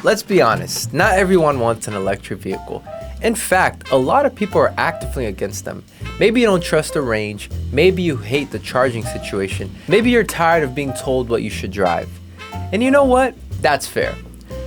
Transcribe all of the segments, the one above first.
Let's be honest, not everyone wants an electric vehicle. In fact, a lot of people are actively against them. Maybe you don't trust the range, maybe you hate the charging situation, maybe you're tired of being told what you should drive. And you know what? That's fair.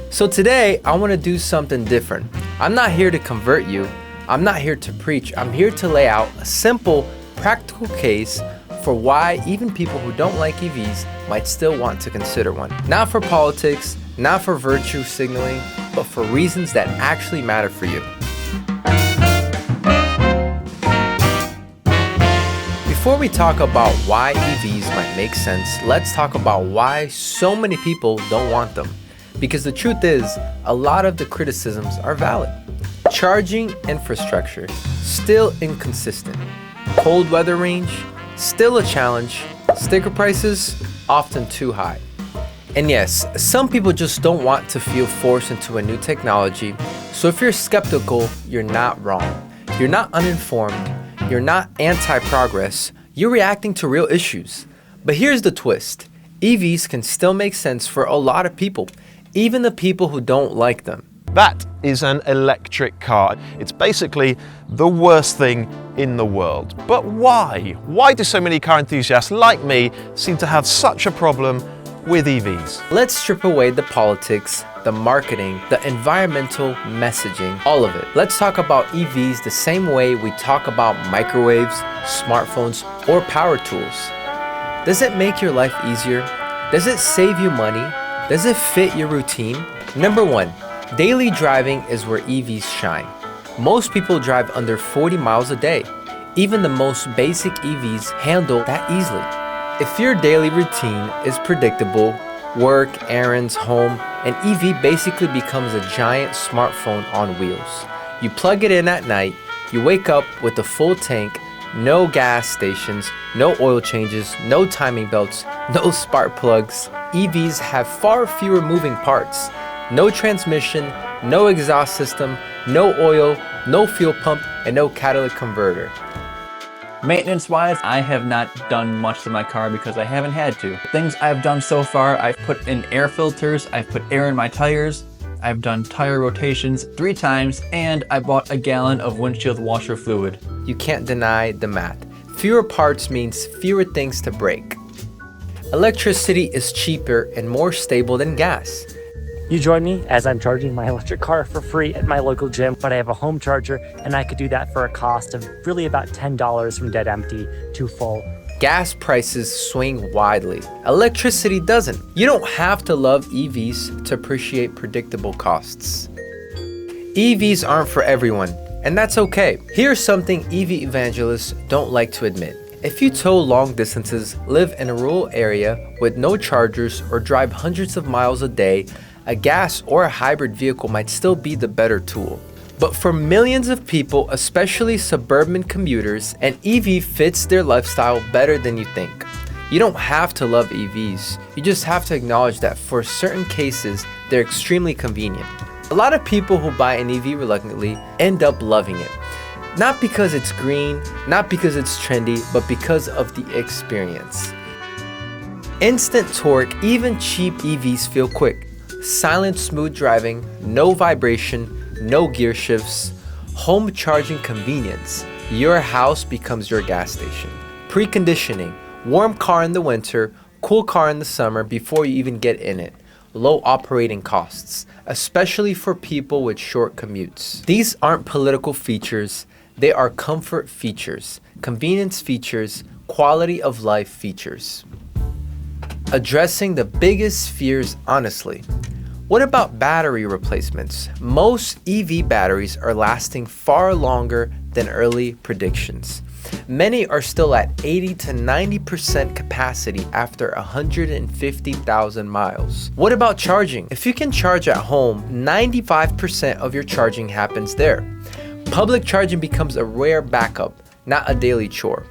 So today, I want to do something different. I'm not here to convert you, I'm not here to preach, I'm here to lay out a simple, practical case for why even people who don't like EVs might still want to consider one. Not for politics, not for virtue signaling, but for reasons that actually matter for you. Before we talk about why EVs might make sense, let's talk about why so many people don't want them. Because the truth is, a lot of the criticisms are valid. Charging infrastructure, still inconsistent. Cold weather range, still a challenge. Sticker prices, often too high. And yes, some people just don't want to feel forced into a new technology. So if you're skeptical, you're not wrong. You're not uninformed. You're not anti-progress. You're reacting to real issues. But here's the twist. EVs can still make sense for a lot of people, even the people who don't like them. That is an electric car. It's basically the worst thing in the world. But why? Why do so many car enthusiasts like me seem to have such a problem with EVs? Let's strip away the politics, the marketing, the environmental messaging, all of it. Let's talk about EVs the same way we talk about microwaves, smartphones, or power tools. Does it make your life easier? Does it save you money? Does it fit your routine? Number one, daily driving is where EVs shine. Most people drive under 40 miles a day. Even the most basic EVs handle that easily. If your daily routine is predictable, work, errands, home, an EV basically becomes a giant smartphone on wheels. You plug it in at night, you wake up with a full tank, no gas stations, no oil changes, no timing belts, no spark plugs. EVs have far fewer moving parts. No transmission, no exhaust system, no oil, no fuel pump, and no catalytic converter. Maintenance-wise, I have not done much to my car because I haven't had to. Things I've done so far, I've put in air filters, I've put air in my tires, I've done tire rotations 3 times, and I bought a gallon of windshield washer fluid. You can't deny the math. Fewer parts means fewer things to break. Electricity is cheaper and more stable than gas. You join me as I'm charging my electric car for free at my local gym, but I have a home charger and I could do that for a cost of really about $10 from dead empty to full. Gas prices swing widely. Electricity doesn't. You don't have to love EVs to appreciate predictable costs. EVs aren't for everyone, and that's okay. Here's something EV evangelists don't like to admit. If you tow long distances, live in a rural area with no chargers, or drive hundreds of miles a day, a gas or a hybrid vehicle might still be the better tool. But for millions of people, especially suburban commuters, an EV fits their lifestyle better than you think. You don't have to love EVs, you just have to acknowledge that for certain cases, they're extremely convenient. A lot of people who buy an EV reluctantly end up loving it. Not because it's green, not because it's trendy, but because of the experience. Instant torque, even cheap EVs feel quick. Silent, smooth driving, no vibration, no gear shifts, home charging convenience. Your house becomes your gas station. Preconditioning, warm car in the winter, cool car in the summer before you even get in it. Low operating costs, especially for people with short commutes. These aren't political features, they are comfort features, convenience features, quality of life features. Addressing the biggest fears honestly. What about battery replacements? Most EV batteries are lasting far longer than early predictions. Many are still at 80 to 90% capacity after 150,000 miles. What about charging? If you can charge at home, 95% of your charging happens there. Public charging becomes a rare backup, not a daily chore.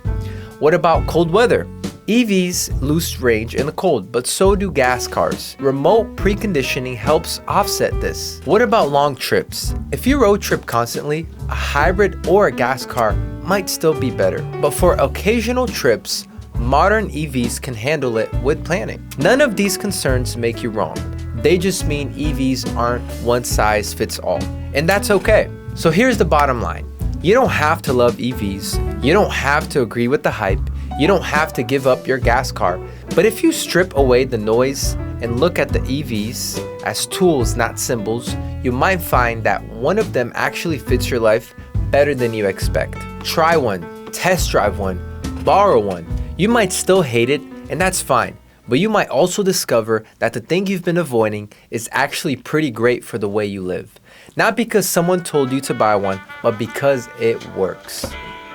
What about cold weather? EVs lose range in the cold, but so do gas cars. Remote preconditioning helps offset this. What about long trips? If you road trip constantly, a hybrid or a gas car might still be better. But for occasional trips, modern EVs can handle it with planning. None of these concerns make you wrong. They just mean EVs aren't one size fits all. And that's okay. So here's the bottom line. You don't have to love EVs. You don't have to agree with the hype. You don't have to give up your gas car. But if you strip away the noise and look at the EVs as tools, not symbols, you might find that one of them actually fits your life better than you expect. Try one, test drive one, borrow one. You might still hate it, and that's fine. But you might also discover that the thing you've been avoiding is actually pretty great for the way you live. Not because someone told you to buy one, but because it works.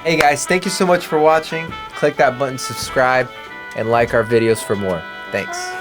Hey guys, thank you so much for watching. Click that button, subscribe, and like our videos for more. Thanks.